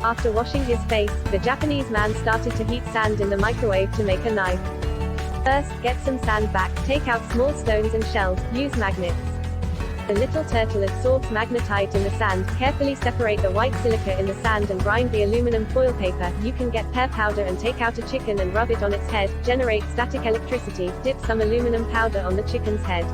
After washing his face, the Japanese man started to heat sand in the microwave to make a knife. First, get some sand back, take out small stones and shells, use magnets. The little turtle absorbs magnetite in the sand. Carefully separate the white silica in the sand and grind the aluminum foil paper. You can get pear powder and take out a chicken and rub it on its head, generate static electricity, dip some aluminum powder on the chicken's head.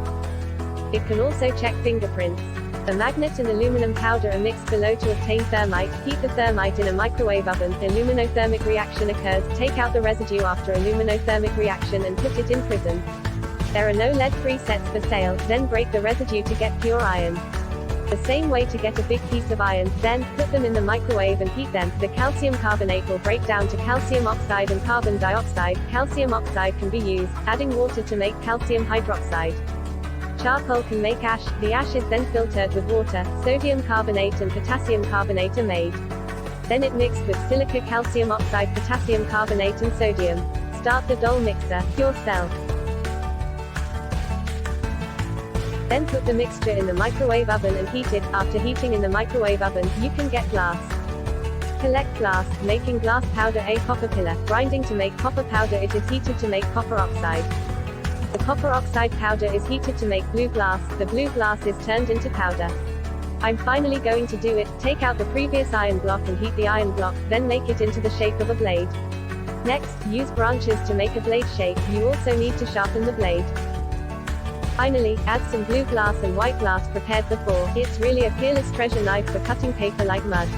It can also check fingerprints. The magnet and aluminum powder are mixed below to obtain thermite. Heat the thermite in a microwave oven. Aluminothermic reaction occurs. Take out the residue after aluminothermic reaction and put it in prism. There are no lead-free sets for sale. Then break the residue to get pure iron. The same way to get a big piece of iron. Then, put them in the microwave and heat them. The calcium carbonate will break down to calcium oxide and carbon dioxide. Calcium oxide can be used, adding water to make calcium hydroxide. Charcoal can make ash. The ash is then filtered with water. Sodium carbonate and potassium carbonate are made. Then it mixed with silica, calcium oxide, potassium carbonate and sodium. Start the Dole mixer yourself. Then put the mixture in the microwave oven and heat it. After heating in the microwave oven, you can get glass. Collect glass. Making glass powder. A copper pillar. Grinding to make copper powder. It is heated to make copper oxide. The copper oxide powder is heated to make blue glass. The blue glass is turned into powder. I'm finally going to do it. Take out the previous iron block and heat the iron block, then make it into the shape of a blade. Next, use branches to make a blade shape. You also need to sharpen the blade. Finally, add some blue glass and white glass prepared before. It's really a peerless treasure knife for cutting paper like mud.